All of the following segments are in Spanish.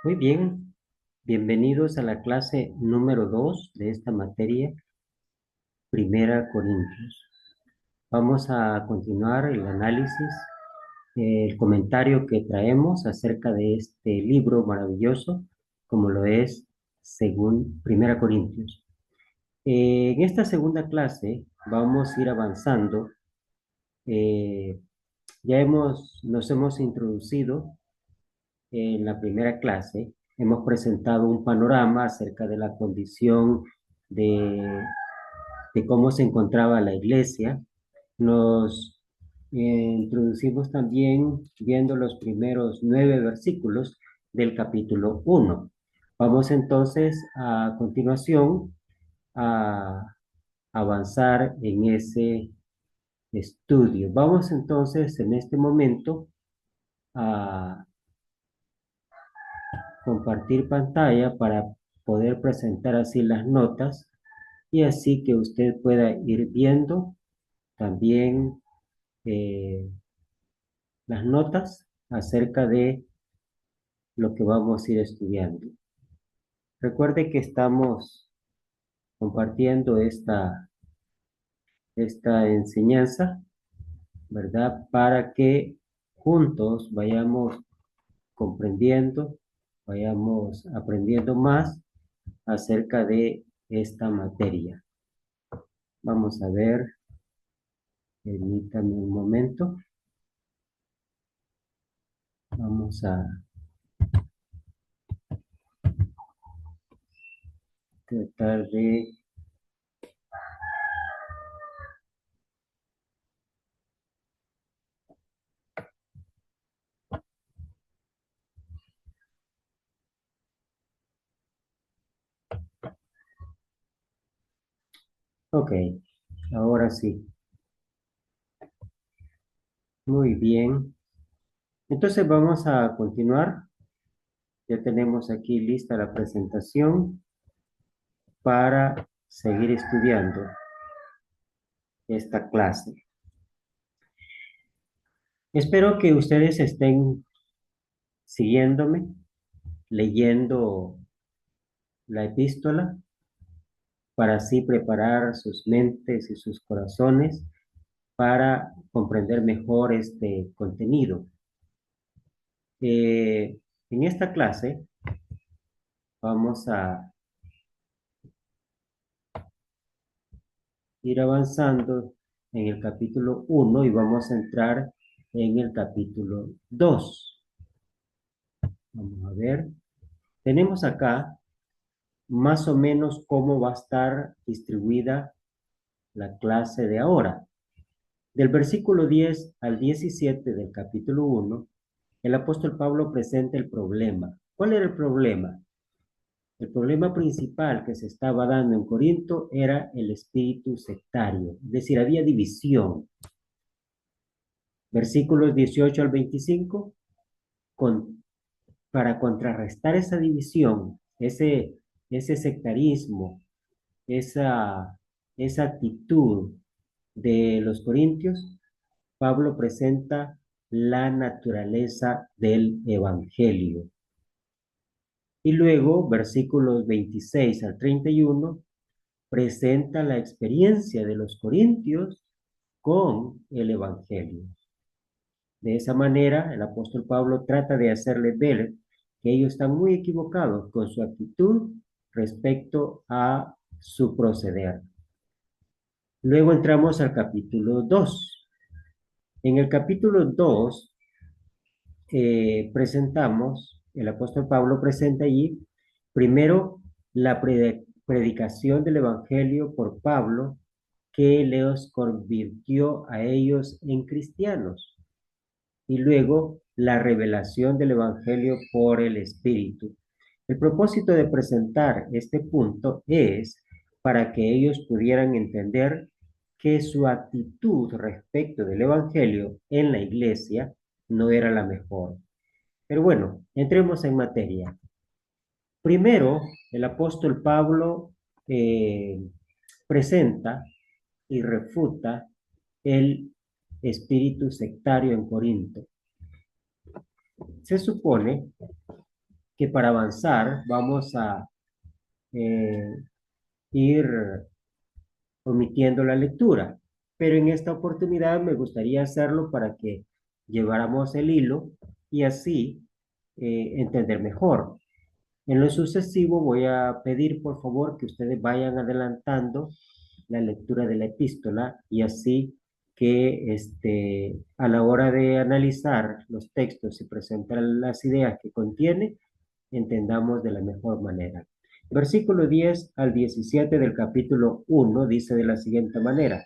Muy bien, bienvenidos a la clase número 2 de esta materia, Primera Corintios. Vamos a continuar el análisis, el comentario que traemos acerca de este libro maravilloso, como lo es según Primera Corintios. En esta segunda clase vamos a ir avanzando. Eh, nos hemos introducido en la primera clase. Hemos presentado un panorama acerca de la condición de, de cómo se encontraba la iglesia. Nos introducimos también viendo los primeros 9 versículos del capítulo 1. Vamos entonces a continuación a avanzar en ese estudio. Vamos entonces en este momento a compartir pantalla para poder presentar así las notas y así que usted pueda ir viendo también eh, las notas acerca de lo que vamos a ir estudiando. Recuerde que estamos compartiendo esta enseñanza, ¿verdad? Para que juntos vayamos comprendiendo, vayamos aprendiendo más acerca de esta materia. Vamos a ver, permítame un momento. Vamos a tratar de... Ok, ahora sí. Muy bien. Entonces vamos a continuar. Ya tenemos aquí lista la presentación para seguir estudiando esta clase. Espero que ustedes estén siguiéndome, leyendo la epístola para así preparar sus mentes y sus corazones para comprender mejor este contenido. En esta clase vamos a ir avanzando en el capítulo 1 y vamos a entrar en el capítulo 2. Vamos a ver. Tenemos acá más o menos cómo va a estar distribuida la clase de ahora. Del versículo 10 al 17 del capítulo 1, el apóstol Pablo presenta el problema. ¿Cuál era el problema? El problema principal que se estaba dando en Corinto era el espíritu sectario, es decir, había división. Versículos 18 al 25, para contrarrestar esa división, ese sectarismo, esa, esa actitud de los corintios, Pablo presenta la naturaleza del evangelio. Y luego, versículos 26 al 31, presenta la experiencia de los corintios con el evangelio. De esa manera, el apóstol Pablo trata de hacerles ver que ellos están muy equivocados con su actitud respecto a su proceder. Luego entramos al capítulo 2. En el capítulo 2 el apóstol Pablo presenta allí primero la predicación del evangelio por Pablo que les convirtió a ellos en cristianos. Y luego la revelación del Evangelio por el Espíritu. El propósito de presentar este punto es para que ellos pudieran entender que su actitud respecto del Evangelio en la iglesia no era la mejor. Pero bueno, entremos en materia. Primero, el apóstol Pablo presenta y refuta el espíritu sectario en Corinto. Se supone que para avanzar vamos a eh, ir omitiendo la lectura, pero en esta oportunidad me gustaría hacerlo para que lleváramos el hilo y así entender mejor. En lo sucesivo voy a pedir por favor que ustedes vayan adelantando la lectura de la epístola y así que a la hora de analizar los textos y presentar las ideas que contiene, entendamos de la mejor manera. Versículo 10 al 17 del capítulo 1 dice de la siguiente manera: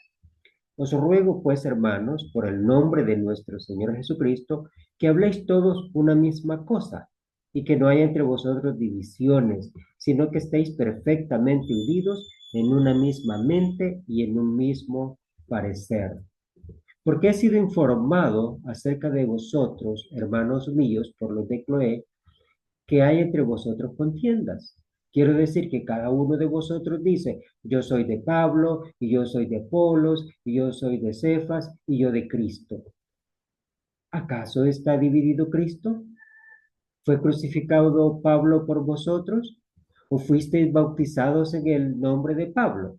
Os ruego pues, hermanos, por el nombre de nuestro Señor Jesucristo, que habléis todos una misma cosa, y que no haya entre vosotros divisiones, sino que estéis perfectamente unidos en una misma mente y en un mismo parecer. Porque he sido informado acerca de vosotros, hermanos míos, por los de Cloé, que hay entre vosotros contiendas. Quiero decir que cada uno de vosotros dice, yo soy de Pablo, y yo soy de Apolos, y yo soy de Cefas, y yo de Cristo. ¿Acaso está dividido Cristo? ¿Fue crucificado Pablo por vosotros? ¿O fuisteis bautizados en el nombre de Pablo?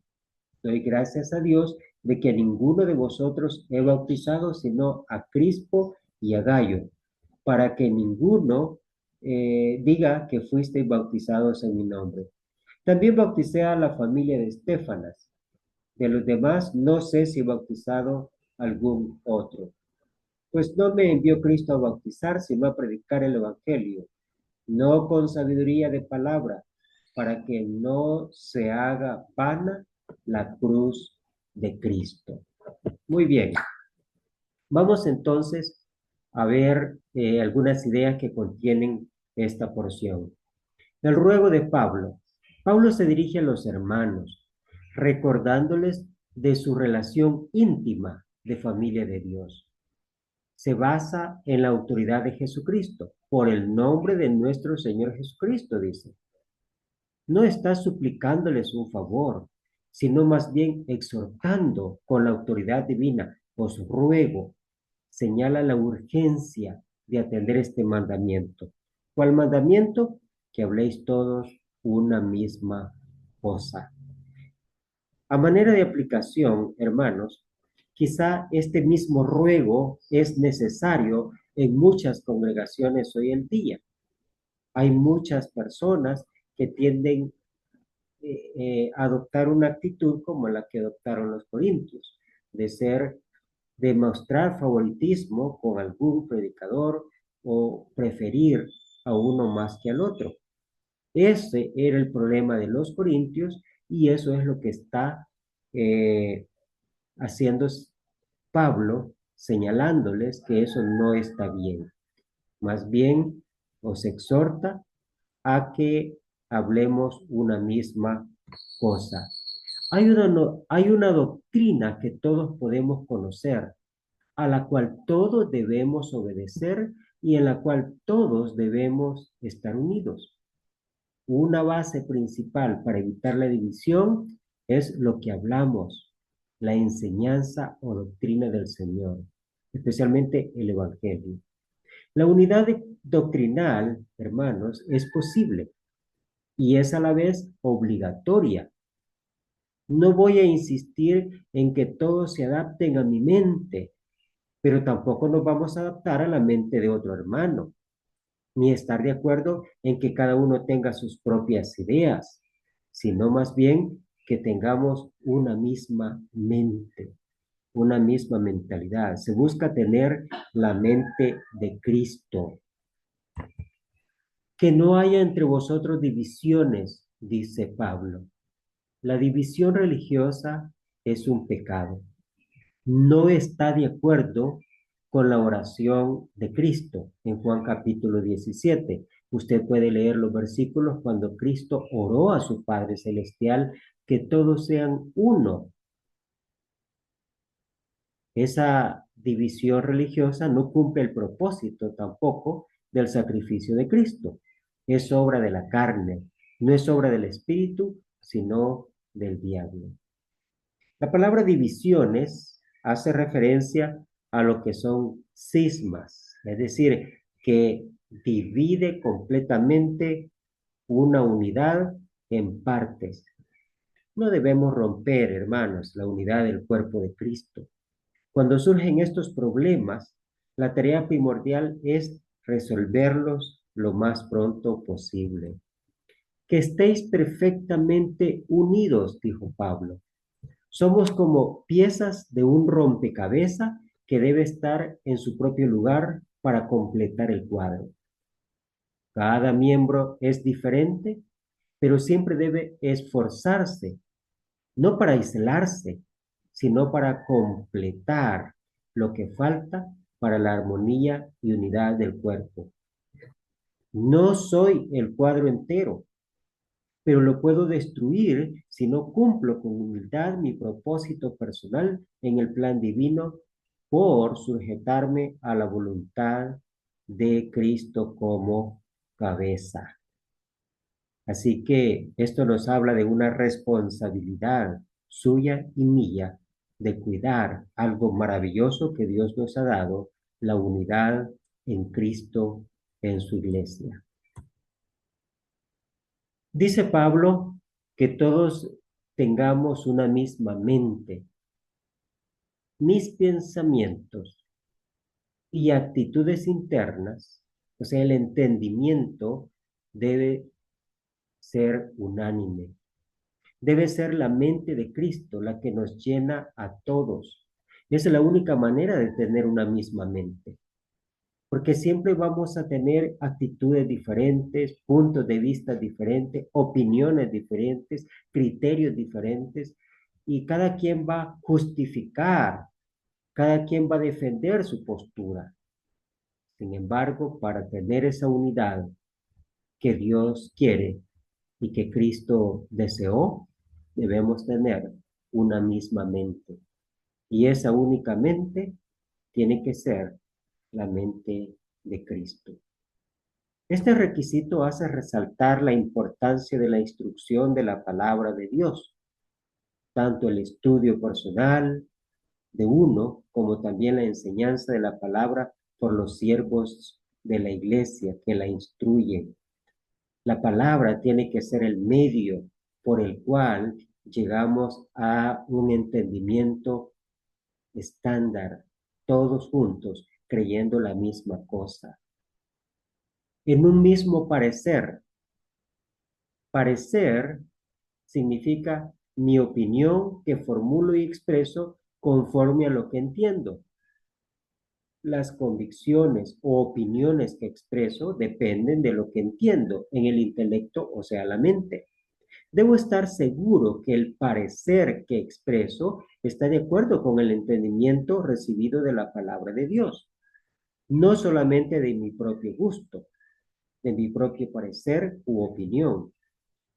Doy gracias a Dios de que a ninguno de vosotros he bautizado, sino a Crispo y a Gayo, para que ninguno diga que fuisteis bautizados en mi nombre. También bauticé a la familia de Estefanas. De los demás no sé si he bautizado algún otro. Pues no me envió Cristo a bautizar, sino a predicar el Evangelio, no con sabiduría de palabra, para que no se haga vana la cruz de Cristo. Muy bien, vamos entonces a ver algunas ideas que contienen esta porción. El ruego de Pablo. Pablo se dirige a los hermanos, recordándoles de su relación íntima de familia de Dios. Se basa en la autoridad de Jesucristo, por el nombre de nuestro Señor Jesucristo, dice. No está suplicándoles un favor, sino más bien exhortando con la autoridad divina. Os ruego, señala la urgencia de atender este mandamiento. ¿Cuál mandamiento? Que habléis todos una misma cosa. A manera de aplicación, hermanos, quizá este mismo ruego es necesario en muchas congregaciones hoy en día. Hay muchas personas que tienden adoptar una actitud como la que adoptaron los corintios, de mostrar favoritismo con algún predicador o preferir a uno más que al otro. Ese era el problema de los corintios y eso es lo que está eh, haciendo Pablo, señalándoles que eso no está bien. Más bien os exhorta a que hablemos una misma cosa. Hay una doctrina que todos podemos conocer, a la cual todos debemos obedecer y en la cual todos debemos estar unidos. Una base principal para evitar la división es lo que hablamos, la enseñanza o doctrina del Señor, especialmente el Evangelio. La unidad doctrinal, hermanos, es posible y es a la vez obligatoria. No voy a insistir en que todos se adapten a mi mente, pero tampoco nos vamos a adaptar a la mente de otro hermano, ni estar de acuerdo en que cada uno tenga sus propias ideas, sino más bien que tengamos una misma mente, una misma mentalidad. Se busca tener la mente de Cristo. Que no haya entre vosotros divisiones, dice Pablo. La división religiosa es un pecado. No está de acuerdo con la oración de Cristo en Juan capítulo 17. Usted puede leer los versículos cuando Cristo oró a su Padre Celestial que todos sean uno. Esa división religiosa no cumple el propósito tampoco del sacrificio de Cristo. Es obra de la carne, no es obra del Espíritu, sino del diablo. La palabra divisiones hace referencia a lo que son cismas, es decir, que divide completamente una unidad en partes. No debemos romper, hermanos, la unidad del cuerpo de Cristo. Cuando surgen estos problemas, la tarea primordial es resolverlos lo más pronto posible. Que estéis perfectamente unidos, dijo Pablo. Somos como piezas de un rompecabezas que debe estar en su propio lugar para completar el cuadro. Cada miembro es diferente, pero siempre debe esforzarse, no para aislarse, sino para completar lo que falta para la armonía y unidad del cuerpo. No soy el cuadro entero, pero lo puedo destruir si no cumplo con humildad mi propósito personal en el plan divino por sujetarme a la voluntad de Cristo como cabeza. Así que esto nos habla de una responsabilidad suya y mía de cuidar algo maravilloso que Dios nos ha dado, la unidad en Cristo en su iglesia. Dice Pablo que todos tengamos una misma mente. Mis pensamientos y actitudes internas, o sea, el entendimiento debe ser unánime. Debe ser la mente de Cristo la que nos llena a todos. Esa es la única manera de tener una misma mente, porque siempre vamos a tener actitudes diferentes, puntos de vista diferentes, opiniones diferentes, criterios diferentes, y cada quien va a justificar, cada quien va a defender su postura. Sin embargo, para tener esa unidad que Dios quiere y que Cristo deseó, debemos tener una misma mente. Y esa única mente tiene que ser la mente de Cristo. Este requisito hace resaltar la importancia de la instrucción de la palabra de Dios, tanto el estudio personal de uno como también la enseñanza de la palabra por los siervos de la iglesia que la instruyen. La palabra tiene que ser el medio por el cual llegamos a un entendimiento estándar, todos juntos, creyendo la misma cosa. En un mismo parecer. Parecer significa mi opinión que formulo y expreso conforme a lo que entiendo. Las convicciones o opiniones que expreso dependen de lo que entiendo en el intelecto, o sea, la mente. Debo estar seguro que el parecer que expreso está de acuerdo con el entendimiento recibido de la palabra de Dios, no solamente de mi propio gusto, de mi propio parecer u opinión.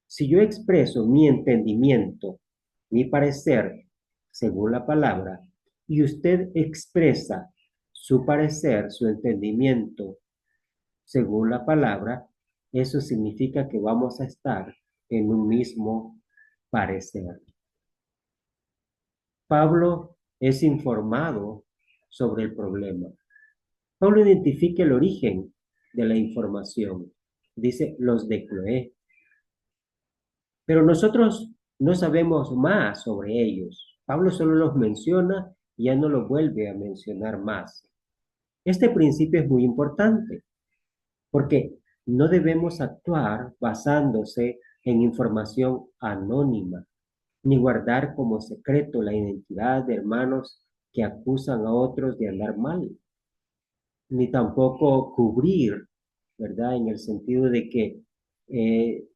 Si yo expreso mi entendimiento, mi parecer, según la palabra, y usted expresa su parecer, su entendimiento, según la palabra, eso significa que vamos a estar en un mismo parecer. Pablo es informado sobre el problema. Pablo identifica el origen de la información. Dice los de Cloé. Pero nosotros no sabemos más sobre ellos. Pablo solo los menciona y ya no los vuelve a mencionar más. Este principio es muy importante porque no debemos actuar basándose en información anónima, ni guardar como secreto la identidad de hermanos que acusan a otros de andar mal, ni tampoco cubrir, ¿verdad? En el sentido de que eh,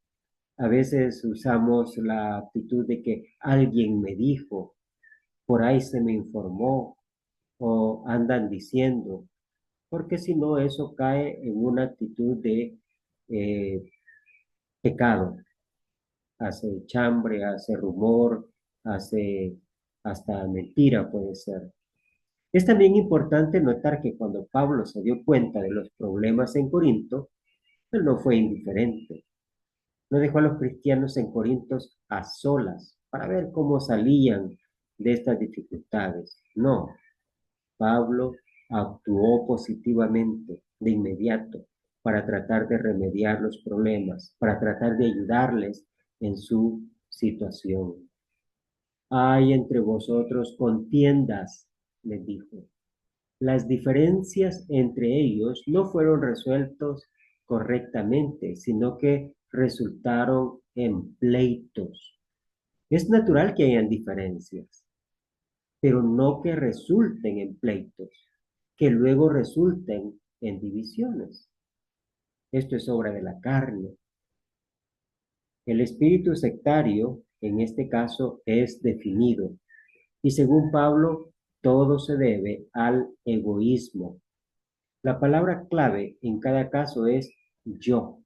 a veces usamos la actitud de que alguien me dijo, por ahí se me informó o andan diciendo, porque si no eso cae en una actitud de eh, pecado, hace chambre, hace rumor, hace hasta mentira puede ser. Es también importante notar que cuando Pablo se dio cuenta de los problemas en Corinto, él no fue indiferente. No dejó a los cristianos en Corintios a solas para ver cómo salían de estas dificultades. No, Pablo actuó positivamente de inmediato. para tratar de remediar los problemas, para tratar de ayudarles en su situación. Hay entre vosotros contiendas, les dijo. Las diferencias entre ellos no fueron resueltos correctamente, sino que resultaron en pleitos. Es natural que hayan diferencias, pero no que resulten en pleitos, que luego resulten en divisiones. Esto es obra de la carne. El espíritu sectario, en este caso, es definido. Y según Pablo, todo se debe al egoísmo. La palabra clave en cada caso es yo.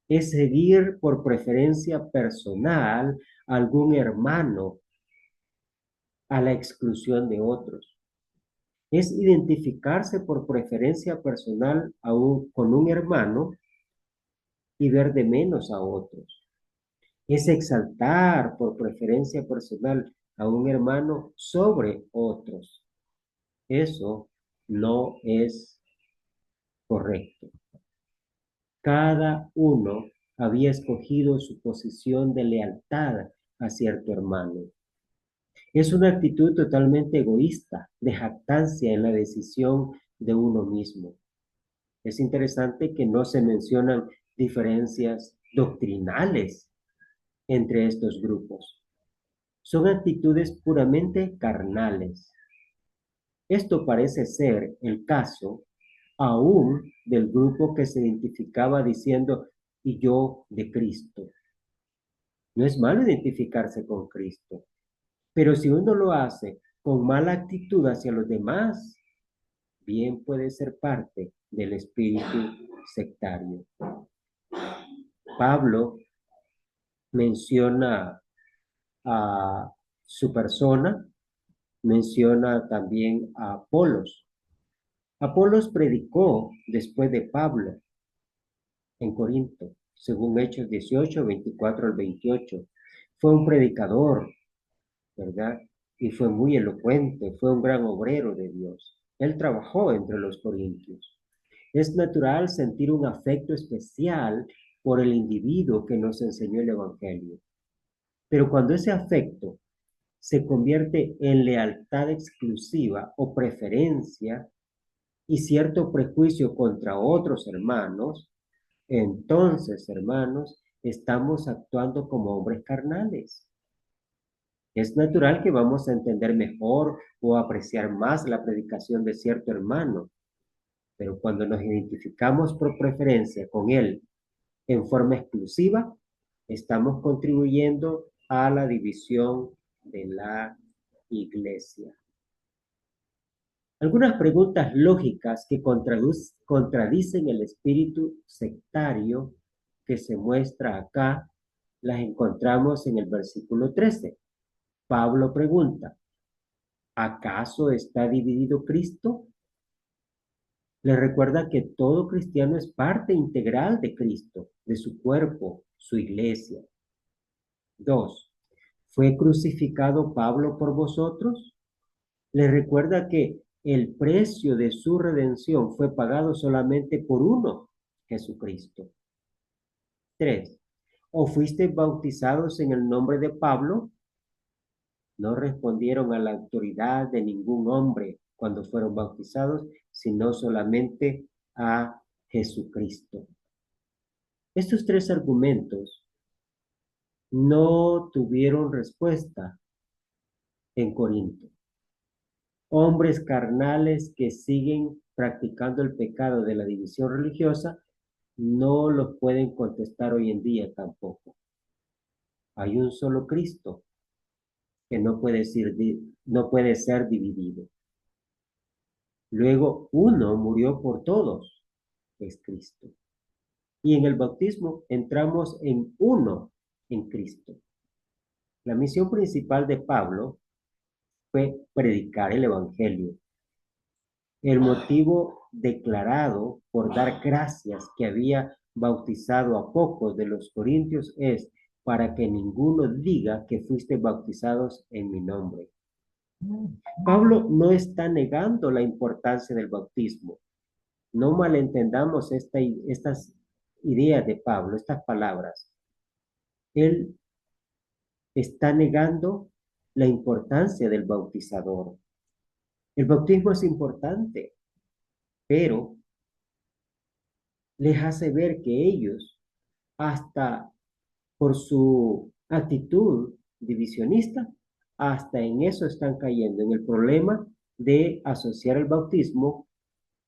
Es seguir por preferencia personal a algún hermano a la exclusión de otros. Es identificarse por preferencia personal con un hermano y ver de menos a otros. Es exaltar por preferencia personal a un hermano sobre otros. Eso no es correcto. Cada uno había escogido su posición de lealtad a cierto hermano. Es una actitud totalmente egoísta, de jactancia en la decisión de uno mismo. Es interesante que no se mencionan diferencias doctrinales entre estos grupos. Son actitudes puramente carnales. Esto parece ser el caso aún del grupo que se identificaba diciendo, y yo de Cristo. No es malo identificarse con Cristo, pero si uno lo hace con mala actitud hacia los demás, bien puede ser parte del espíritu sectario. Pablo menciona a su persona, menciona también a Apolos. Apolos predicó después de Pablo en Corinto, según Hechos 18, 24 al 28. Fue un predicador, ¿verdad? Y fue muy elocuente, fue un gran obrero de Dios. Él trabajó entre los corintios. Es natural sentir un afecto especial por el individuo que nos enseñó el Evangelio. Pero cuando ese afecto se convierte en lealtad exclusiva o preferencia y cierto prejuicio contra otros hermanos, entonces, hermanos, estamos actuando como hombres carnales. Es natural que vamos a entender mejor o apreciar más la predicación de cierto hermano, pero cuando nos identificamos por preferencia con él en forma exclusiva, estamos contribuyendo a la división de la iglesia. Algunas preguntas lógicas que contradicen el espíritu sectario que se muestra acá, las encontramos en el versículo 13. Pablo pregunta, ¿acaso está dividido Cristo? Le recuerda que todo cristiano es parte integral de Cristo, de su cuerpo, su iglesia. 2. ¿Fue crucificado Pablo por vosotros? Le recuerda que el precio de su redención fue pagado solamente por uno, Jesucristo. 3. ¿O fuisteis bautizados en el nombre de Pablo? No respondieron a la autoridad de ningún hombre cuando fueron bautizados, sino solamente a Jesucristo. Estos tres argumentos no tuvieron respuesta en Corinto. Hombres carnales que siguen practicando el pecado de la división religiosa no los pueden contestar hoy en día tampoco. Hay un solo Cristo que no puede ser dividido. Luego, uno murió por todos, es Cristo. Y en el bautismo entramos en uno en Cristo. La misión principal de Pablo fue predicar el Evangelio. El motivo declarado por dar gracias que había bautizado a pocos de los corintios es para que ninguno diga que fuiste bautizados en mi nombre. Pablo no está negando la importancia del bautismo. No malentendamos estas ideas de Pablo, estas palabras. Él está negando la importancia del bautizador. El bautismo es importante, pero les hace ver que ellos, hasta por su actitud divisionista, hasta en eso están cayendo, en el problema de asociar el bautismo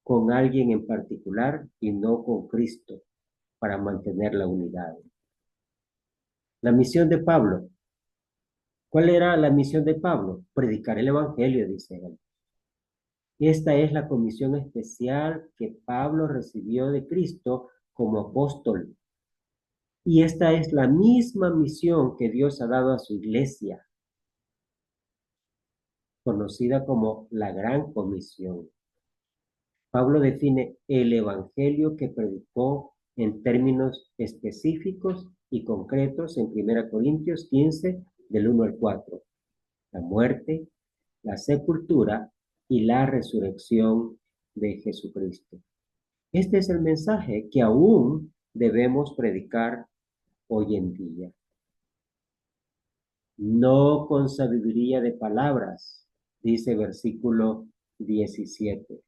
con alguien en particular y no con Cristo para mantener la unidad. La misión de Pablo. ¿Cuál era la misión de Pablo? Predicar el evangelio, dice él. Esta es la comisión especial que Pablo recibió de Cristo como apóstol. Y esta es la misma misión que Dios ha dado a su iglesia, conocida como la Gran Comisión. Pablo define el evangelio que predicó en términos específicos y concretos en 1 Corintios 15, del 1 al 4. La muerte, la sepultura y la resurrección de Jesucristo. Este es el mensaje que aún debemos predicar hoy en día. No con sabiduría de palabras, dice versículo 17.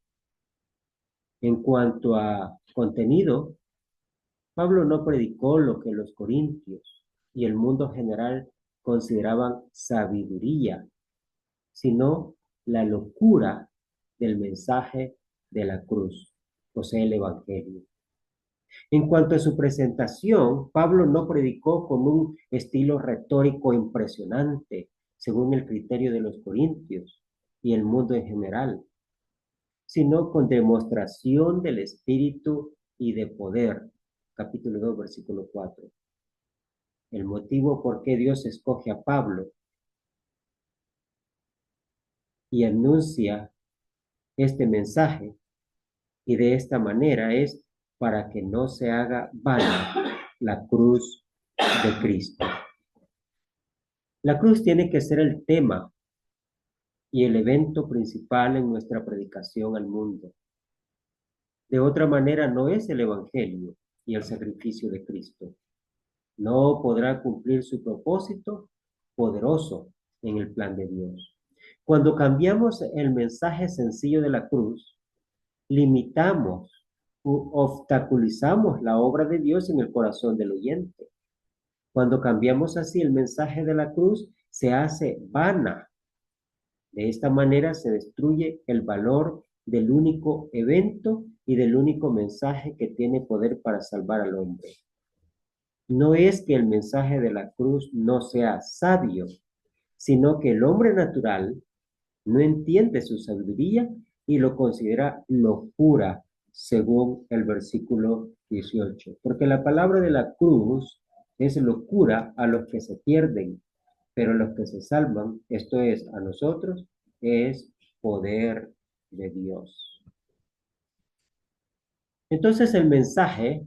En cuanto a contenido, Pablo no predicó lo que los corintios y el mundo general consideraban sabiduría, sino la locura del mensaje de la cruz, o sea, el evangelio. En cuanto a su presentación, Pablo no predicó con un estilo retórico impresionante, según el criterio de los corintios y el mundo en general, sino con demostración del Espíritu y de poder. Capítulo 2, versículo 4. El motivo por qué Dios escoge a Pablo y anuncia este mensaje y de esta manera es para que no se haga vana la cruz de Cristo. La cruz tiene que ser el tema y el evento principal en nuestra predicación al mundo. De otra manera no es el Evangelio y el sacrificio de Cristo. No podrá cumplir su propósito poderoso en el plan de Dios. Cuando cambiamos el mensaje sencillo de la cruz, limitamos u obstaculizamos la obra de Dios en el corazón del oyente. Cuando cambiamos así el mensaje de la cruz, se hace vana. De esta manera se destruye el valor del único evento y del único mensaje que tiene poder para salvar al hombre. No es que el mensaje de la cruz no sea sabio, sino que el hombre natural no entiende su sabiduría y lo considera locura, según el versículo 18. Porque la palabra de la cruz es locura a los que se pierden, pero los que se salvan, esto es, a nosotros, es poder de Dios. Entonces el mensaje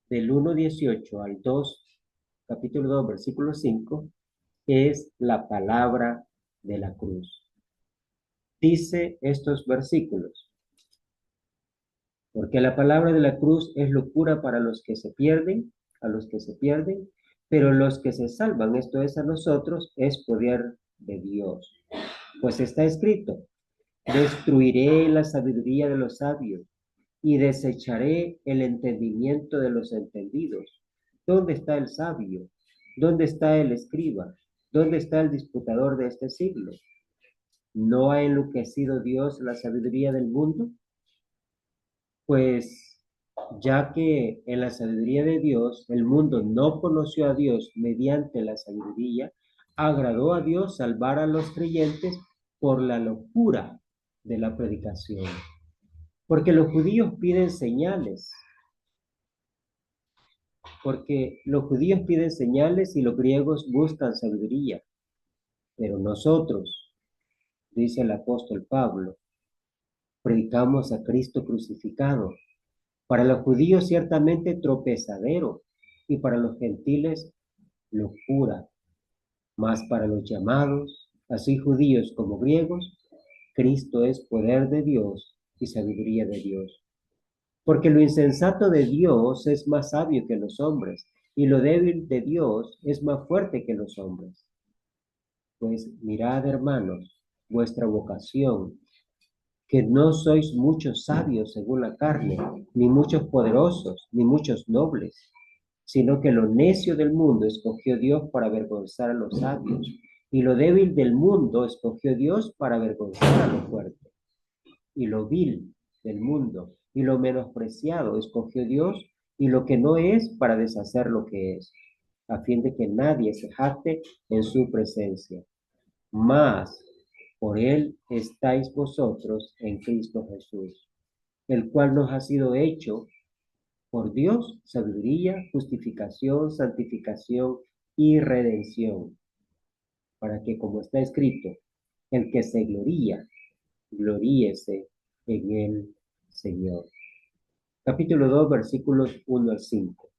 del 1:18 al 2, capítulo 2, versículo 5, es la palabra de la cruz. Dice estos versículos: porque la palabra de la cruz es locura para los que se pierden, a los que se pierden, pero los que se salvan, esto es a nosotros, es poder de Dios. Pues está escrito: destruiré la sabiduría de los sabios y desecharé el entendimiento de los entendidos. ¿Dónde está el sabio? ¿Dónde está el escriba? ¿Dónde está el disputador de este siglo? ¿No ha enloquecido Dios la sabiduría del mundo? Pues ya que en la sabiduría de Dios el mundo no conoció a Dios mediante la sabiduría, agradó a Dios salvar a los creyentes por la locura de la predicación. Porque los judíos piden señales, porque los judíos piden señales y los griegos buscan sabiduría. Pero nosotros, dice el apóstol Pablo, predicamos a Cristo crucificado. Para los judíos ciertamente tropezadero y para los gentiles locura. Mas para los llamados, así judíos como griegos, Cristo es poder de Dios y sabiduría de Dios. Porque lo insensato de Dios es más sabio que los hombres, y lo débil de Dios es más fuerte que los hombres. Pues mirad, hermanos, vuestra vocación, que no sois muchos sabios según la carne, ni muchos poderosos, ni muchos nobles, sino que lo necio del mundo escogió Dios para avergonzar a los sabios, y lo débil del mundo escogió Dios para avergonzar a lo fuerte, y lo vil del mundo, y lo menospreciado escogió Dios, y lo que no es para deshacer lo que es, a fin de que nadie se jacte en su presencia. Mas por él estáis vosotros en Cristo Jesús, el cual nos ha sido hecho por Dios sabiduría, justificación, santificación y redención, para que, como está escrito, el que se gloría, gloríese en el Señor. Capítulo 2, versículos 1 al 5.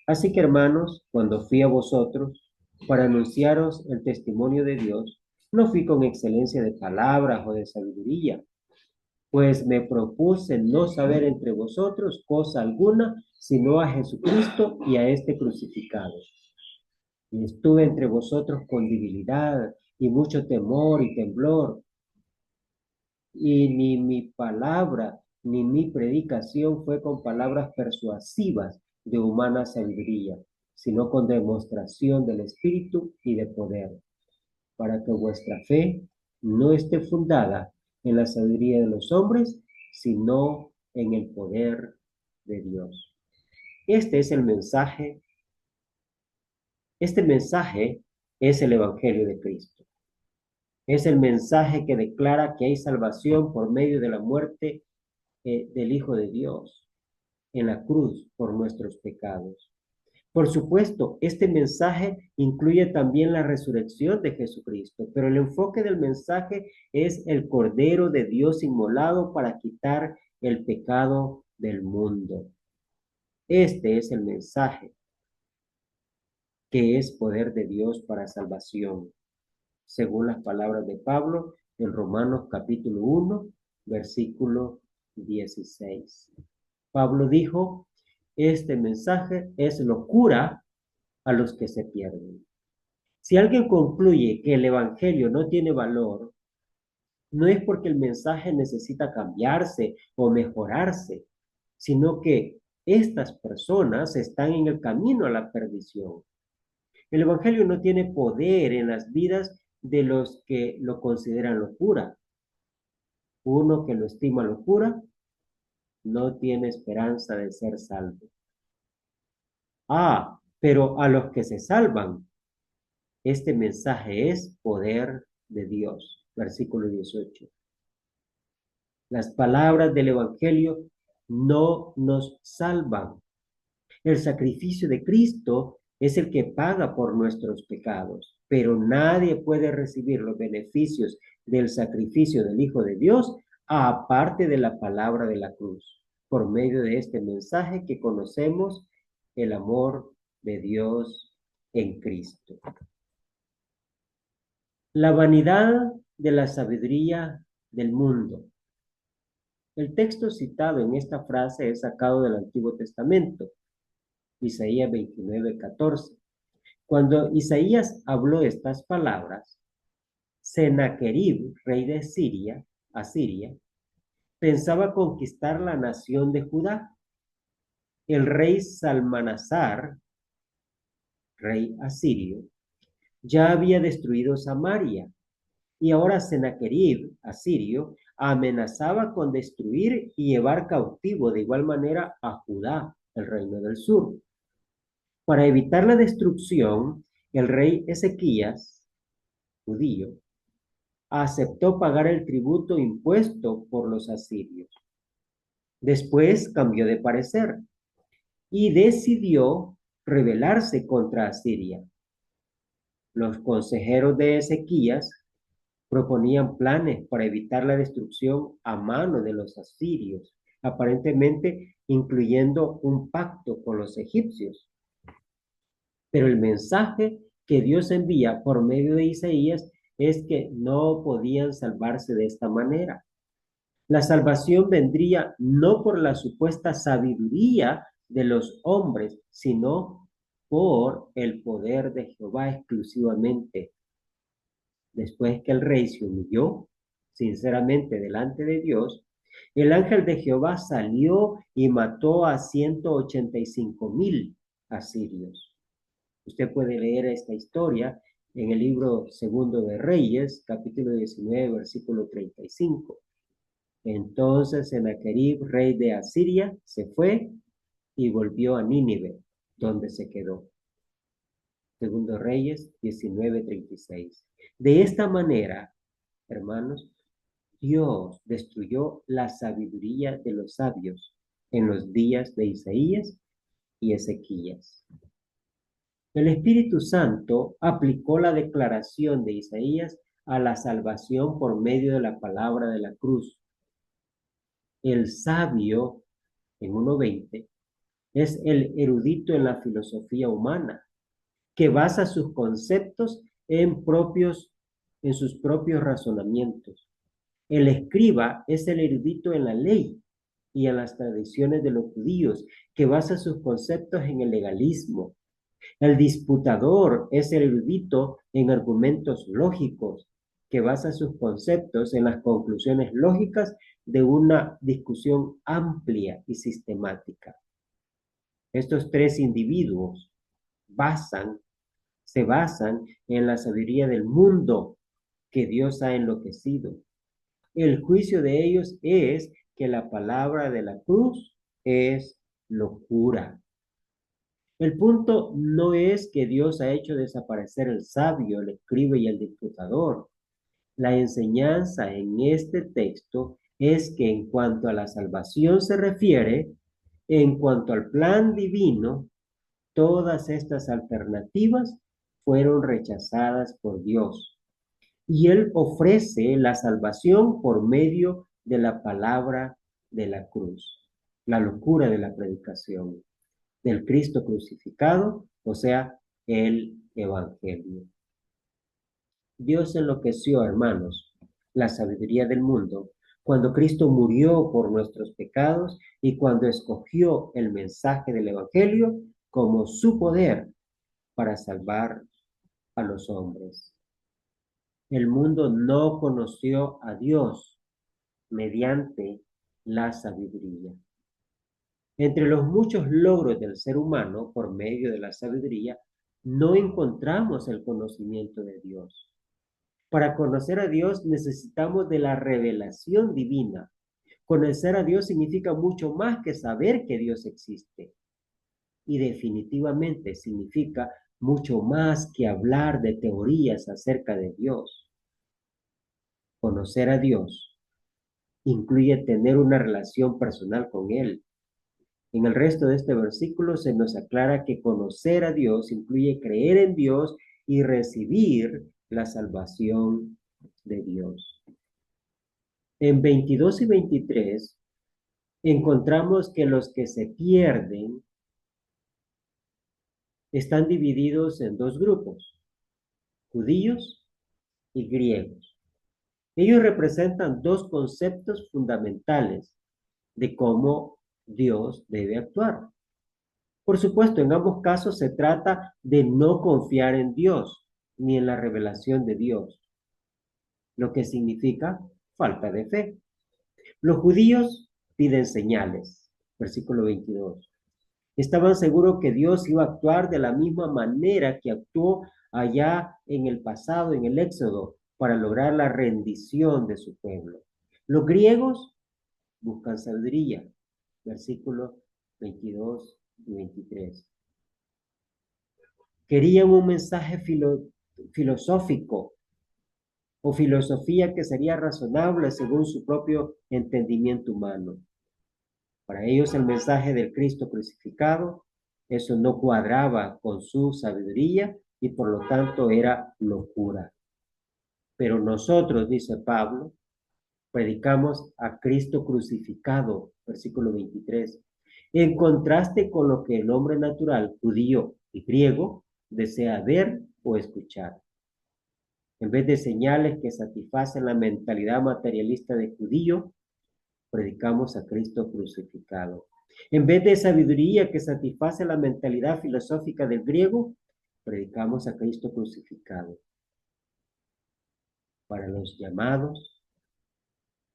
Así que, hermanos, cuando fui a vosotros para anunciaros el testimonio de Dios, no fui con excelencia de palabras o de sabiduría, pues me propuse no saber entre vosotros cosa alguna, sino a Jesucristo y a este crucificado. Y estuve entre vosotros con debilidad y mucho temor y temblor, y ni mi palabra ni mi predicación fue con palabras persuasivas de humana sabiduría, sino con demostración del Espíritu y de poder, para que vuestra fe no esté fundada en la sabiduría de los hombres, sino en el poder de Dios. Este es el mensaje, este mensaje es el Evangelio de Cristo. Es el mensaje que declara que hay salvación por medio de la muerte del Hijo de Dios en la cruz por nuestros pecados. Por supuesto, este mensaje incluye también la resurrección de Jesucristo, pero el enfoque del mensaje es el Cordero de Dios inmolado para quitar el pecado del mundo. Este es el mensaje que es poder de Dios para salvación, según las palabras de Pablo en Romanos capítulo 1, versículo 16. Pablo dijo, este mensaje es locura a los que se pierden. Si alguien concluye que el Evangelio no tiene valor, no es porque el mensaje necesita cambiarse o mejorarse, sino que estas personas están en el camino a la perdición. El Evangelio no tiene poder en las vidas de los que lo consideran locura. Uno que lo estima locura no tiene esperanza de ser salvo. Pero a los que se salvan, este mensaje es poder de Dios. Versículo 18. Las palabras del Evangelio no nos salvan. El sacrificio de Cristo es el que paga por nuestros pecados, pero nadie puede recibir los beneficios del sacrificio del Hijo de Dios aparte de la palabra de la cruz, por medio de este mensaje que conocemos, el amor de Dios en Cristo. La vanidad de la sabiduría del mundo. El texto citado en esta frase es sacado del Antiguo Testamento, Isaías 29:14. Cuando Isaías habló estas palabras, Sennacherib, rey de Asiria, pensaba conquistar la nación de Judá. El rey Salmanasar, rey asirio, ya había destruido Samaria, y ahora Sennacherib, asirio, amenazaba con destruir y llevar cautivo de igual manera a Judá, el reino del sur. Para evitar la destrucción, el rey Ezequías, judío, aceptó pagar el tributo impuesto por los asirios. Después cambió de parecer y decidió rebelarse contra Asiria. Los consejeros de Ezequías proponían planes para evitar la destrucción a mano de los asirios, aparentemente incluyendo un pacto con los egipcios. Pero el mensaje que Dios envía por medio de Isaías es que no podían salvarse de esta manera. La salvación vendría no por la supuesta sabiduría de los hombres, sino por el poder de Jehová exclusivamente. Después que el rey se humilló sinceramente delante de Dios, el ángel de Jehová salió y mató a 185,000 asirios. Usted puede leer esta historia en el libro Segundo de Reyes, capítulo 19, versículo 35. Entonces Sennacherib, rey de Asiria, se fue y volvió a Nínive, donde se quedó. Segundo Reyes 19:36. De esta manera, hermanos, Dios destruyó la sabiduría de los sabios en los días de Isaías y Ezequías. El Espíritu Santo aplicó la declaración de Isaías a la salvación por medio de la palabra de la cruz. El sabio, en 1:20, es el erudito en la filosofía humana, que basa sus conceptos en sus propios razonamientos. El escriba es el erudito en la ley y en las tradiciones de los judíos, que basa sus conceptos en el legalismo. El disputador es el erudito en argumentos lógicos, que basa sus conceptos en las conclusiones lógicas de una discusión amplia y sistemática. Estos tres individuos basan, se basan en la sabiduría del mundo que Dios ha enloquecido. El juicio de ellos es que la palabra de la cruz es locura. El punto no es que Dios ha hecho desaparecer el sabio, el escriba y el disputador. La enseñanza en este texto es que en cuanto a la salvación se refiere, en cuanto al plan divino, todas estas alternativas fueron rechazadas por Dios. Y Él ofrece la salvación por medio de la palabra de la cruz, la locura de la predicación del Cristo crucificado, o sea, el Evangelio. Dios enloqueció, hermanos, la sabiduría del mundo cuando Cristo murió por nuestros pecados y cuando escogió el mensaje del Evangelio como su poder para salvar a los hombres. El mundo no conoció a Dios mediante la sabiduría. Entre los muchos logros del ser humano por medio de la sabiduría, no encontramos el conocimiento de Dios. Para conocer a Dios necesitamos de la revelación divina. Conocer a Dios significa mucho más que saber que Dios existe. Y definitivamente significa mucho más que hablar de teorías acerca de Dios. Conocer a Dios incluye tener una relación personal con Él. En el resto de este versículo se nos aclara que conocer a Dios incluye creer en Dios y recibir la salvación de Dios. En 22 y 23 encontramos que los que se pierden están divididos en dos grupos, judíos y griegos. Ellos representan dos conceptos fundamentales de cómo Dios debe actuar. Por supuesto, en ambos casos se trata de no confiar en Dios ni en la revelación de Dios, lo que significa falta de fe. Los judíos piden señales, versículo 22. Estaban seguros que Dios iba a actuar de la misma manera que actuó allá en el pasado, en el Éxodo, para lograr la rendición de su pueblo. Los griegos buscan sabiduría, versículos 22 y 23. Querían un mensaje filosófico o filosofía que sería razonable según su propio entendimiento humano. Para ellos el mensaje del Cristo crucificado, eso no cuadraba con su sabiduría y por lo tanto era locura. Pero nosotros, dice Pablo, predicamos a Cristo crucificado, versículo 23, en contraste con lo que el hombre natural, judío y griego, desea ver o escuchar. En vez de señales que satisfacen la mentalidad materialista de judío, predicamos a Cristo crucificado. En vez de sabiduría que satisface la mentalidad filosófica del griego, predicamos a Cristo crucificado. Para los llamados,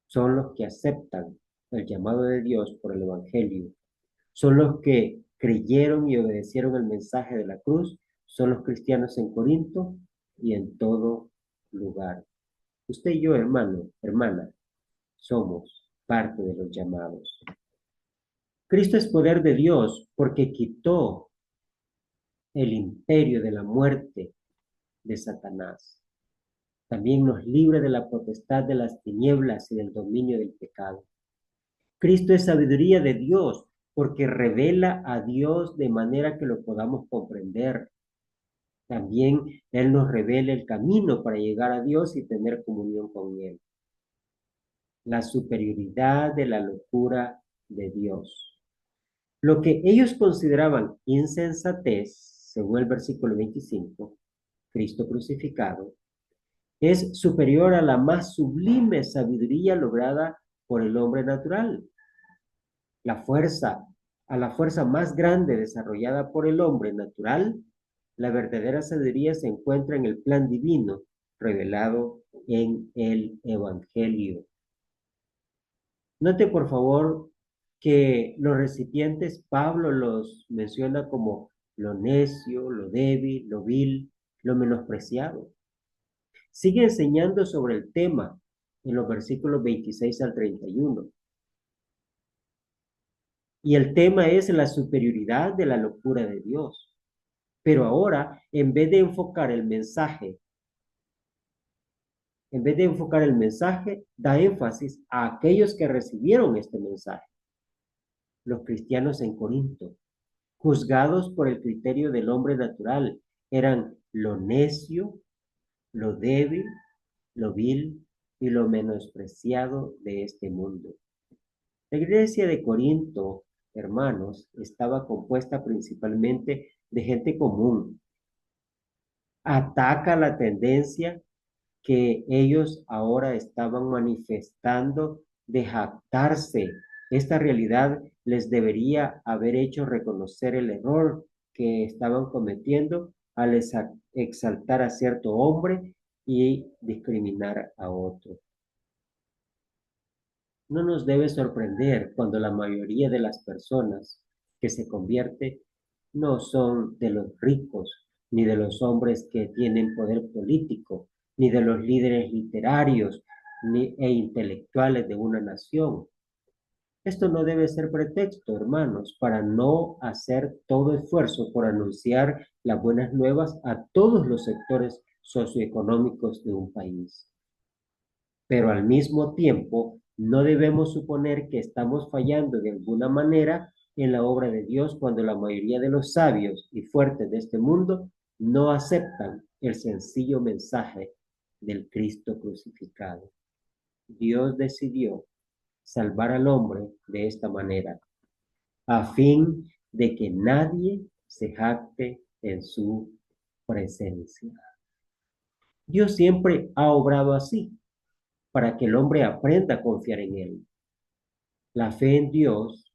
son los que aceptan el llamado de Dios por el Evangelio. Son los que creyeron y obedecieron el mensaje de la cruz. Son los cristianos en Corinto y en todo lugar. Usted y yo, hermano, hermana, somos parte de los llamados. Cristo es poder de Dios porque quitó el imperio de la muerte de Satanás. También nos libra de la potestad de las tinieblas y del dominio del pecado. Cristo es sabiduría de Dios porque revela a Dios de manera que lo podamos comprender. También Él nos revela el camino para llegar a Dios y tener comunión con Él. La superioridad de la locura de Dios. Lo que ellos consideraban insensatez, según el versículo 25, Cristo crucificado, es superior a la más sublime sabiduría lograda por el hombre natural. A la fuerza más grande desarrollada por el hombre natural, la verdadera sabiduría se encuentra en el plan divino revelado en el Evangelio. Note, por favor, que los recipientes Pablo los menciona como lo necio, lo débil, lo vil, lo menospreciado. Sigue enseñando sobre el tema en los versículos 26 al 31. Y el tema es la superioridad de la locura de Dios. Pero ahora, da énfasis a aquellos que recibieron este mensaje. Los cristianos en Corinto, juzgados por el criterio del hombre natural, eran lo necio, lo débil, lo vil y lo menospreciado de este mundo. La iglesia de Corinto, hermanos, estaba compuesta principalmente de gente común. Ataca la tendencia que ellos ahora estaban manifestando de jactarse. Esta realidad les debería haber hecho reconocer el error que estaban cometiendo al exaltar a cierto hombre y discriminar a otro. No nos debe sorprender cuando la mayoría de las personas que se convierten no son de los ricos, ni de los hombres que tienen poder político, ni de los líderes literarios e intelectuales de una nación. Esto no debe ser pretexto, hermanos, para no hacer todo esfuerzo por anunciar las buenas nuevas a todos los sectores socioeconómicos de un país. Pero al mismo tiempo, no debemos suponer que estamos fallando de alguna manera en la obra de Dios cuando la mayoría de los sabios y fuertes de este mundo no aceptan el sencillo mensaje del Cristo crucificado. Dios decidió salvar al hombre de esta manera, a fin de que nadie se jacte en su presencia. Dios siempre ha obrado así, para que el hombre aprenda a confiar en Él. La fe en Dios,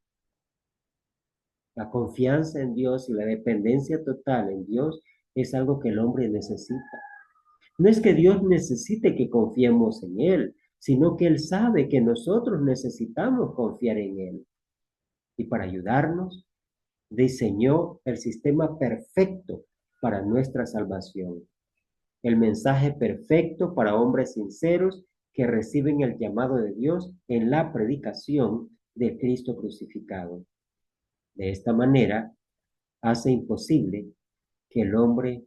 la confianza en Dios y la dependencia total en Dios es algo que el hombre necesita. No es que Dios necesite que confiemos en Él, sino que Él sabe que nosotros necesitamos confiar en Él. Y para ayudarnos, diseñó el sistema perfecto para nuestra salvación. El mensaje perfecto para hombres sinceros que reciben el llamado de Dios en la predicación de Cristo crucificado. De esta manera, hace imposible que el hombre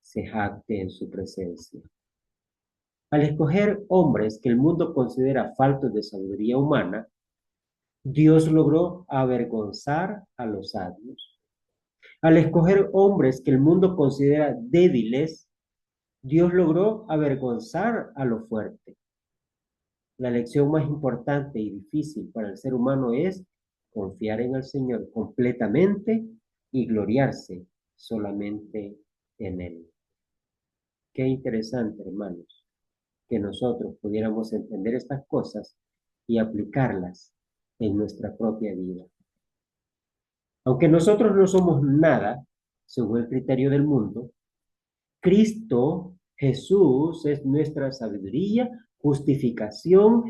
se jacte en su presencia. Al escoger hombres que el mundo considera faltos de sabiduría humana, Dios logró avergonzar a los sabios. Al escoger hombres que el mundo considera débiles, Dios logró avergonzar a lo fuerte. La lección más importante y difícil para el ser humano es confiar en el Señor completamente y gloriarse solamente en Él. Qué interesante, hermanos, que nosotros pudiéramos entender estas cosas y aplicarlas en nuestra propia vida. Aunque nosotros no somos nada, según el criterio del mundo, Cristo Jesús es nuestra sabiduría, justificación,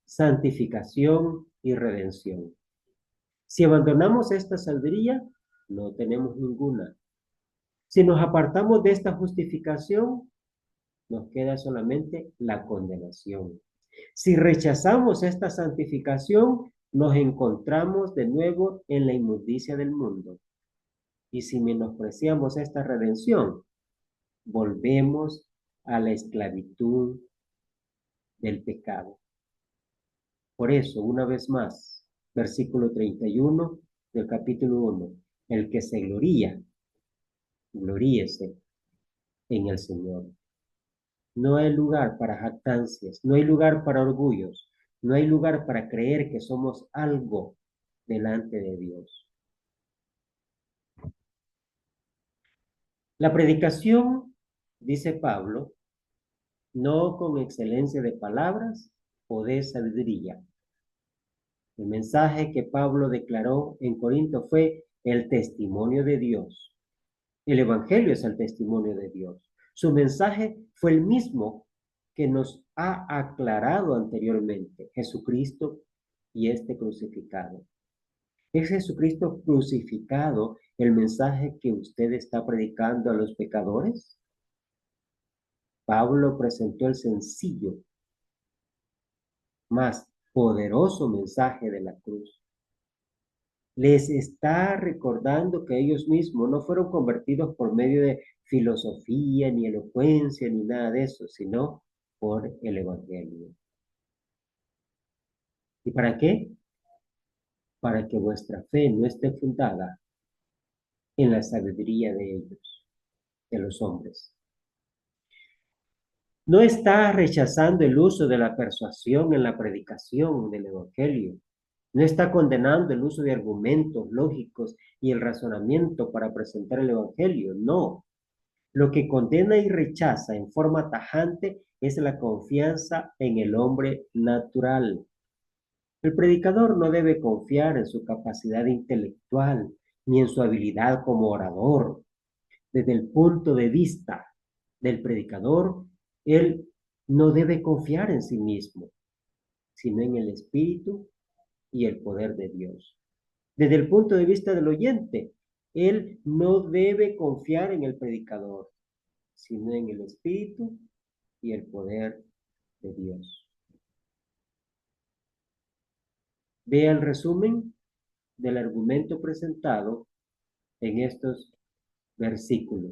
santificación y redención. Si abandonamos esta sabiduría, no tenemos ninguna. Si nos apartamos de esta justificación, nos queda solamente la condenación. Si rechazamos esta santificación, nos encontramos de nuevo en la inmundicia del mundo. Y si menospreciamos esta redención, volvemos a la esclavitud del pecado. Por eso, una vez más, versículo 31 del capítulo 1, el que se gloría, gloríese en el Señor. No hay lugar para jactancias, no hay lugar para orgullos, no hay lugar para creer que somos algo delante de Dios. La predicación, dice Pablo, no con excelencia de palabras o de sabiduría. El mensaje que Pablo declaró en Corinto fue el testimonio de Dios. El Evangelio es el testimonio de Dios. Su mensaje fue el mismo que nos ha aclarado anteriormente, Jesucristo y este crucificado. ¿Es Jesucristo crucificado el mensaje que usted está predicando a los pecadores? Pablo presentó el sencillo, más poderoso mensaje de la cruz. Les está recordando que ellos mismos no fueron convertidos por medio de filosofía, ni elocuencia, ni nada de eso, sino por el Evangelio. ¿Y para qué? Para que vuestra fe no esté fundada en la sabiduría de ellos, de los hombres. No está rechazando el uso de la persuasión en la predicación del Evangelio. No está condenando el uso de argumentos lógicos y el razonamiento para presentar el Evangelio. No. Lo que condena y rechaza en forma tajante es la confianza en el hombre natural. El predicador no debe confiar en su capacidad intelectual ni en su habilidad como orador. Desde el punto de vista del predicador, él no debe confiar en sí mismo, sino en el Espíritu y el poder de Dios. Desde el punto de vista del oyente, él no debe confiar en el predicador, sino en el Espíritu y el poder de Dios. Vea el resumen del argumento presentado en estos versículos,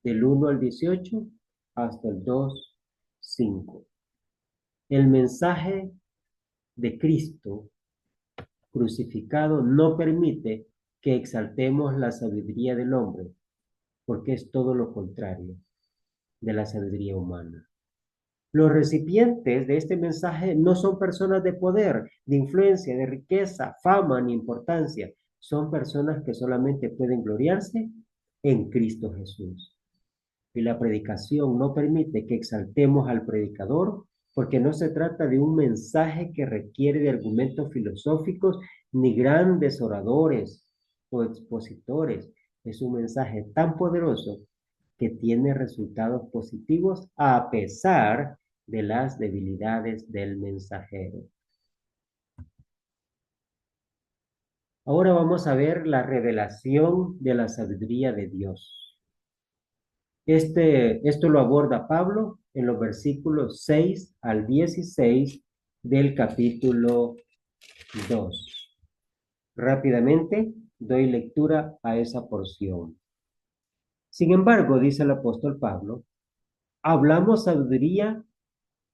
del 1 al 18 hasta el 2, 5. El mensaje de Cristo crucificado no permite que exaltemos la sabiduría del hombre, porque es todo lo contrario de la sabiduría humana. Los recipientes de este mensaje no son personas de poder, de influencia, de riqueza, fama ni importancia. Son personas que solamente pueden gloriarse en Cristo Jesús. Y la predicación no permite que exaltemos al predicador, porque no se trata de un mensaje que requiere de argumentos filosóficos ni grandes oradores o expositores. Es un mensaje tan poderoso que tiene resultados positivos a pesar de las debilidades del mensajero. Ahora vamos a ver la revelación de la sabiduría de Dios. Esto lo aborda Pablo en los versículos 6 al 16 del capítulo 2. Rápidamente doy lectura a esa porción. Sin embargo, dice el apóstol Pablo, hablamos sabiduría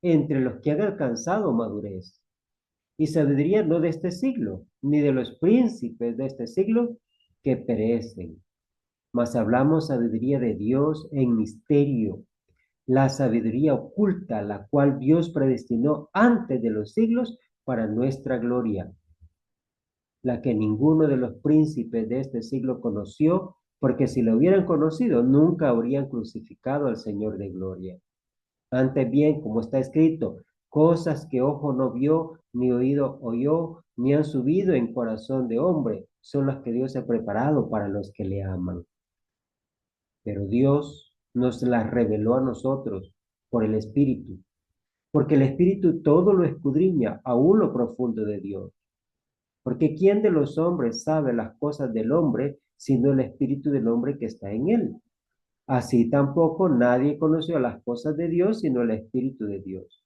entre los que han alcanzado madurez, y sabiduría no de este siglo, ni de los príncipes de este siglo que perecen, mas hablamos sabiduría de Dios en misterio, la sabiduría oculta, la cual Dios predestinó antes de los siglos para nuestra gloria, la que ninguno de los príncipes de este siglo conoció, porque si lo hubieran conocido, nunca habrían crucificado al Señor de gloria. Antes bien, como está escrito, cosas que ojo no vio, ni oído oyó, ni han subido en corazón de hombre, son las que Dios ha preparado para los que le aman. Pero Dios nos las reveló a nosotros por el Espíritu, porque el Espíritu todo lo escudriña, aún lo profundo de Dios. Porque ¿quién de los hombres sabe las cosas del hombre, sino el Espíritu del hombre que está en él? Así tampoco nadie conoció las cosas de Dios, sino el Espíritu de Dios.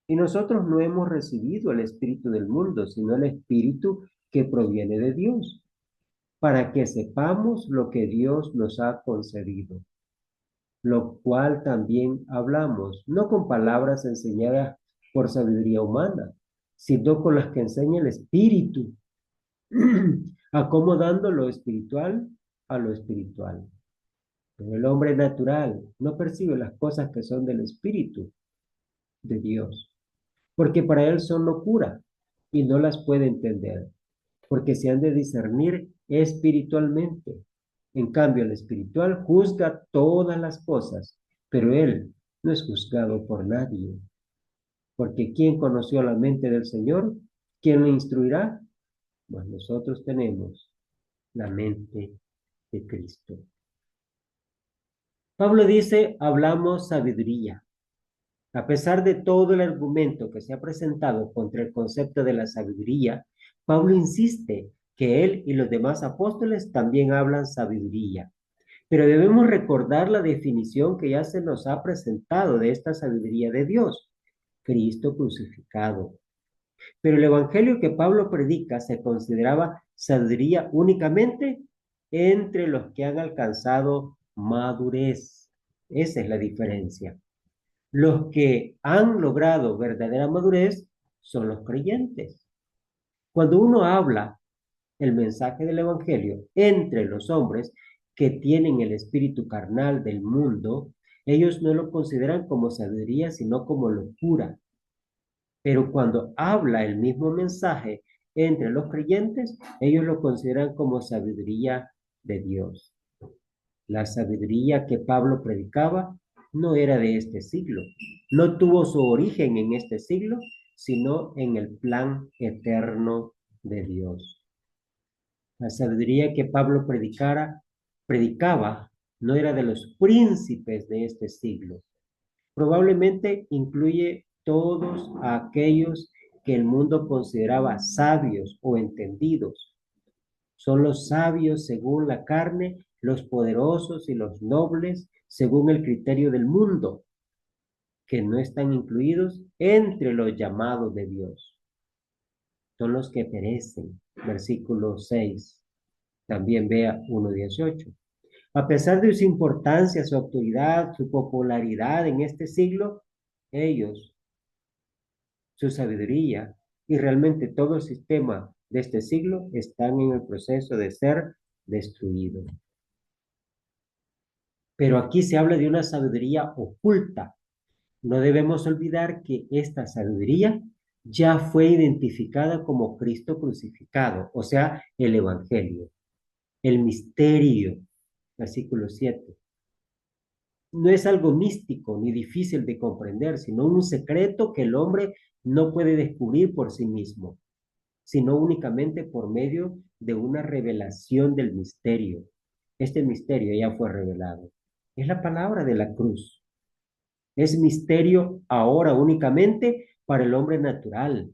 Y nosotros no hemos recibido el Espíritu del mundo, sino el Espíritu que proviene de Dios, para que sepamos lo que Dios nos ha concedido, lo cual también hablamos, no con palabras enseñadas por sabiduría humana, sino con las que enseña el Espíritu, acomodando lo espiritual a lo espiritual. Pero el hombre natural no percibe las cosas que son del Espíritu de Dios, porque para él son locura y no las puede entender, porque se han de discernir espiritualmente. En cambio, el espiritual juzga todas las cosas, pero él no es juzgado por nadie. Porque ¿quién conoció la mente del Señor? ¿Quién le instruirá? Pues nosotros tenemos la mente de Cristo. Pablo dice, hablamos sabiduría. A pesar de todo el argumento que se ha presentado contra el concepto de la sabiduría, Pablo insiste que él y los demás apóstoles también hablan sabiduría. Pero debemos recordar la definición que ya se nos ha presentado de esta sabiduría de Dios, Cristo crucificado. Pero el evangelio que Pablo predica se consideraba sabiduría únicamente entre los que han alcanzado madurez. Esa es la diferencia. Los que han logrado verdadera madurez son los creyentes. Cuando uno habla el mensaje del evangelio entre los hombres que tienen el espíritu carnal del mundo, ellos no lo consideran como sabiduría, sino como locura. Pero cuando habla el mismo mensaje entre los creyentes, ellos lo consideran como sabiduría de Dios. La sabiduría que Pablo predicaba no era de este siglo, no tuvo su origen en este siglo, sino en el plan eterno de Dios. La sabiduría que Pablo predicaba no era de los príncipes de este siglo. Probablemente incluye todos aquellos que el mundo consideraba sabios o entendidos. Son los sabios según la carne, los poderosos y los nobles según el criterio del mundo, que no están incluidos entre los llamados de Dios. Son los que perecen. Versículo 6. También vea 1:18. A pesar de su importancia, su autoridad, su popularidad en este siglo, ellos, su sabiduría y realmente todo el sistema de este siglo están en el proceso de ser destruidos. Pero aquí se habla de una sabiduría oculta. No debemos olvidar que esta sabiduría ya fue identificada como Cristo crucificado, o sea, el Evangelio, el misterio, versículo 7. No es algo místico ni difícil de comprender, sino un secreto que el hombre no puede descubrir por sí mismo, sino únicamente por medio de una revelación del misterio. Este misterio ya fue revelado. Es la palabra de la cruz. Es misterio ahora únicamente para el hombre natural,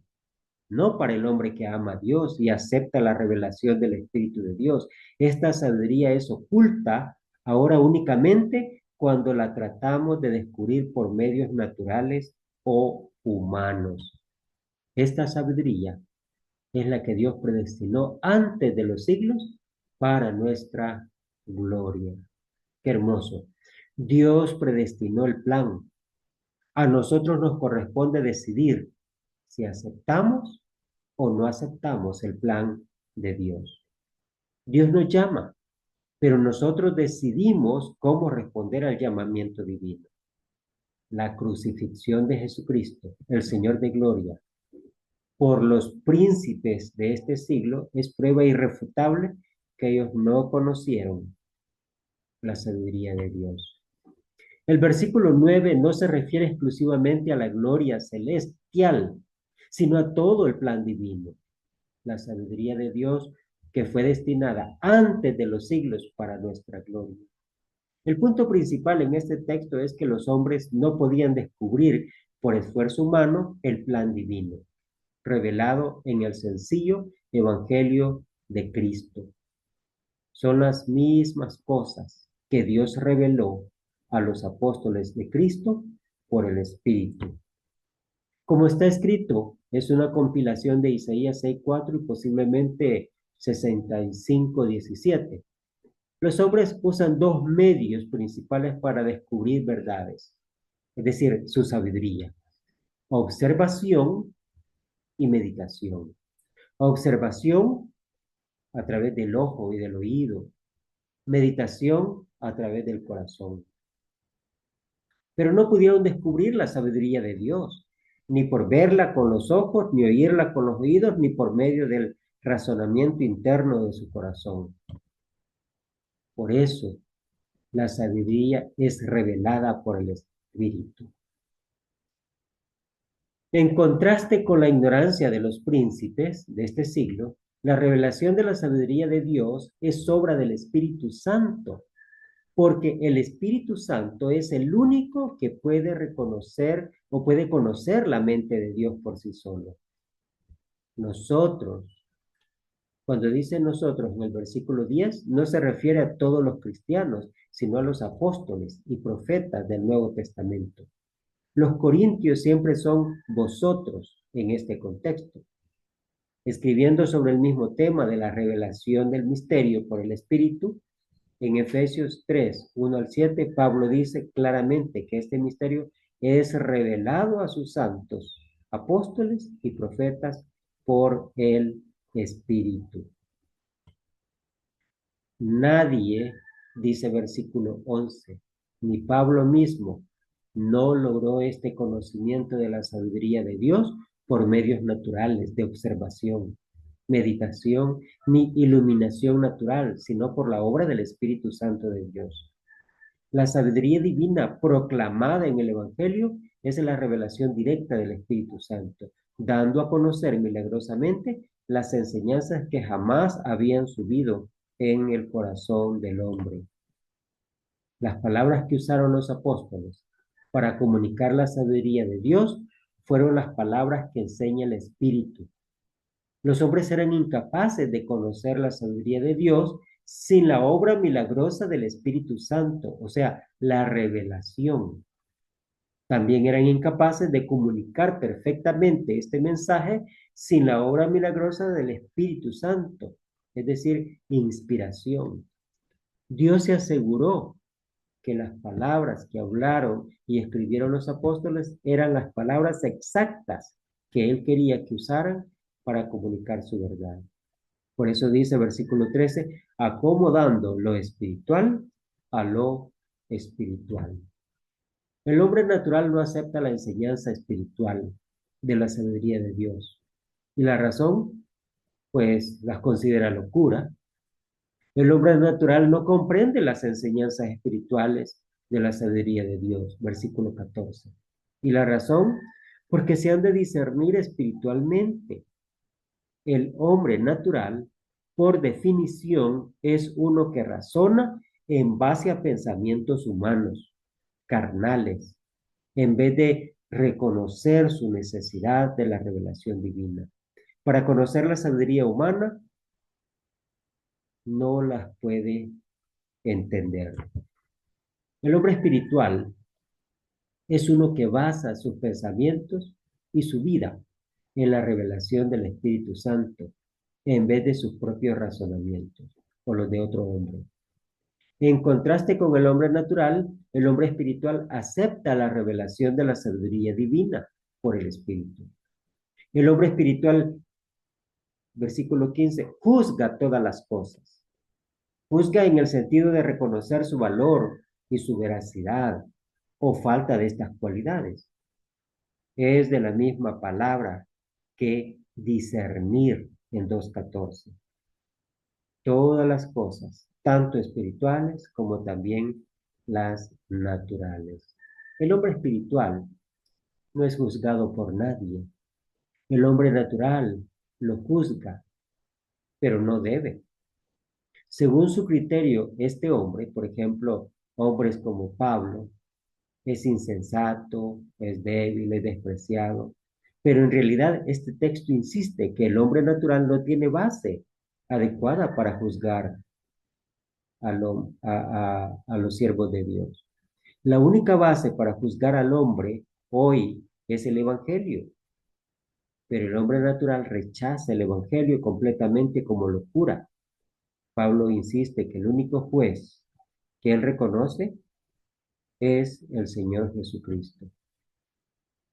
no para el hombre que ama a Dios y acepta la revelación del Espíritu de Dios. Esta sabiduría es oculta ahora únicamente cuando la tratamos de descubrir por medios naturales o humanos. Esta sabiduría es la que Dios predestinó antes de los siglos para nuestra gloria. Qué hermoso. Dios predestinó el plan. A nosotros nos corresponde decidir si aceptamos o no aceptamos el plan de Dios. Dios nos llama, pero nosotros decidimos cómo responder al llamamiento divino. La crucifixión de Jesucristo, el Señor de gloria, por los príncipes de este siglo es prueba irrefutable que ellos no conocieron la sabiduría de Dios. El versículo 9 no se refiere exclusivamente a la gloria celestial, sino a todo el plan divino, la sabiduría de Dios que fue destinada antes de los siglos para nuestra gloria. El punto principal en este texto es que los hombres no podían descubrir por esfuerzo humano el plan divino, revelado en el sencillo Evangelio de Cristo. Son las mismas cosas que Dios reveló a los apóstoles de Cristo por el Espíritu. Como está escrito, es una compilación de Isaías 6:4 y posiblemente 65:17. Los hombres usan dos medios principales para descubrir verdades, es decir, su sabiduría: observación y meditación. Observación a través del ojo y del oído, meditación a través del corazón. Pero no pudieron descubrir la sabiduría de Dios, ni por verla con los ojos, ni oírla con los oídos, ni por medio del razonamiento interno de su corazón. Por eso, la sabiduría es revelada por el Espíritu. En contraste con la ignorancia de los príncipes de este siglo, la revelación de la sabiduría de Dios es obra del Espíritu Santo, porque el Espíritu Santo es el único que puede reconocer o puede conocer la mente de Dios por sí solo. Nosotros, cuando dice nosotros en el versículo 10, no se refiere a todos los cristianos, sino a los apóstoles y profetas del Nuevo Testamento. Los corintios siempre son vosotros en este contexto. Escribiendo sobre el mismo tema de la revelación del misterio por el Espíritu, en Efesios 3, 1 al 7, Pablo dice claramente que este misterio es revelado a sus santos, apóstoles y profetas por el Espíritu. Nadie, dice versículo 11, ni Pablo mismo, no logró este conocimiento de la sabiduría de Dios por medios naturales de observación, meditación, ni iluminación natural, sino por la obra del Espíritu Santo de Dios. La sabiduría divina proclamada en el Evangelio es la revelación directa del Espíritu Santo, dando a conocer milagrosamente las enseñanzas que jamás habían subido en el corazón del hombre. Las palabras que usaron los apóstoles para comunicar la sabiduría de Dios fueron las palabras que enseña el Espíritu. Los hombres eran incapaces de conocer la sabiduría de Dios sin la obra milagrosa del Espíritu Santo, o sea, la revelación. También eran incapaces de comunicar perfectamente este mensaje sin la obra milagrosa del Espíritu Santo, es decir, inspiración. Dios se aseguró que las palabras que hablaron y escribieron los apóstoles eran las palabras exactas que Él quería que usaran para comunicar su verdad. Por eso dice versículo 13, acomodando lo espiritual a lo espiritual. El hombre natural no acepta la enseñanza espiritual de la sabiduría de Dios. Y la razón, pues las considera locura. El hombre natural no comprende las enseñanzas espirituales de la sabiduría de Dios. Versículo 14. Y la razón, porque se han de discernir espiritualmente. El hombre natural, por definición, es uno que razona en base a pensamientos humanos, carnales, en vez de reconocer su necesidad de la revelación divina. Para conocer la sabiduría humana, no las puede entender. El hombre espiritual es uno que basa sus pensamientos y su vida en la revelación del Espíritu Santo, en vez de sus propios razonamientos o los de otro hombre. En contraste con el hombre natural, el hombre espiritual acepta la revelación de la sabiduría divina por el Espíritu. El hombre espiritual, versículo 15, juzga todas las cosas. Juzga en el sentido de reconocer su valor y su veracidad o falta de estas cualidades. Es de la misma palabra que discernir en 2:14. Todas las cosas, tanto espirituales como también las naturales. El hombre espiritual no es juzgado por nadie. El hombre natural lo juzga, pero no debe. Según su criterio, este hombre, por ejemplo, hombres como Pablo, es insensato, es débil, es despreciado. Pero en realidad este texto insiste que el hombre natural no tiene base adecuada para juzgar a los siervos de Dios. La única base para juzgar al hombre hoy es el Evangelio, pero el hombre natural rechaza el Evangelio completamente como locura. Pablo insiste que el único juez que él reconoce es el Señor Jesucristo.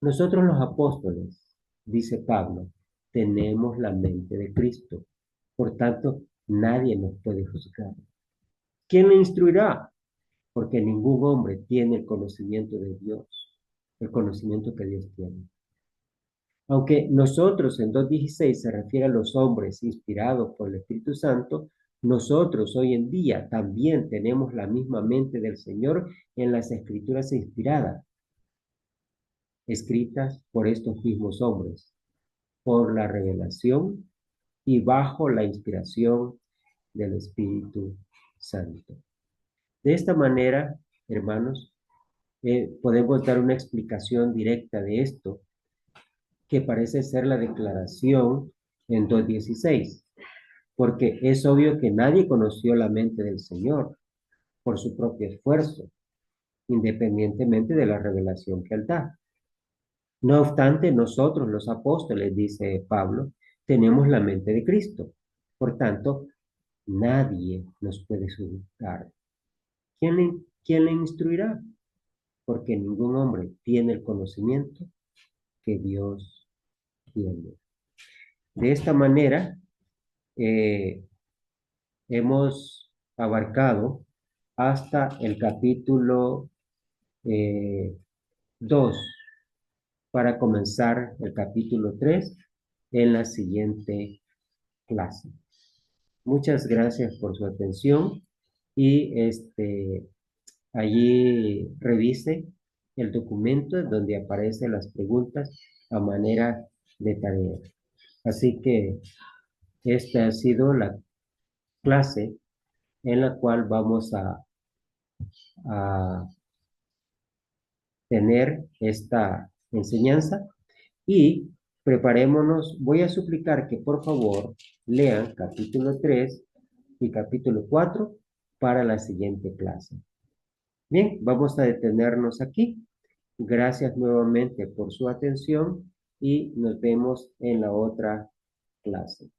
Nosotros los apóstoles, dice Pablo, tenemos la mente de Cristo. Por tanto, nadie nos puede juzgar. ¿Quién le instruirá? Porque ningún hombre tiene el conocimiento de Dios, el conocimiento que Dios tiene. Aunque nosotros en 2:16 se refiere a los hombres inspirados por el Espíritu Santo, nosotros hoy en día también tenemos la misma mente del Señor en las escrituras inspiradas, escritas por estos mismos hombres, por la revelación y bajo la inspiración del Espíritu Santo. De esta manera, hermanos, podemos dar una explicación directa de esto, que parece ser la declaración en 2:16, porque es obvio que nadie conoció la mente del Señor por su propio esfuerzo, independientemente de la revelación que él da. No obstante, nosotros los apóstoles, dice Pablo, tenemos la mente de Cristo. Por tanto, nadie nos puede juzgar. ¿Quién le instruirá? Porque ningún hombre tiene el conocimiento que Dios tiene. De esta manera, eh, hemos abarcado hasta el capítulo 2 para comenzar el capítulo 3 en la siguiente clase. Muchas gracias por su atención y allí revise el documento donde aparecen las preguntas a manera de tarea. Así que esta ha sido la clase en la cual vamos a tener esta enseñanza y preparémonos. Voy a suplicar que por favor lean capítulo 3 y capítulo 4 para la siguiente clase. Bien, vamos a detenernos aquí. Gracias nuevamente por su atención y nos vemos en la otra clase.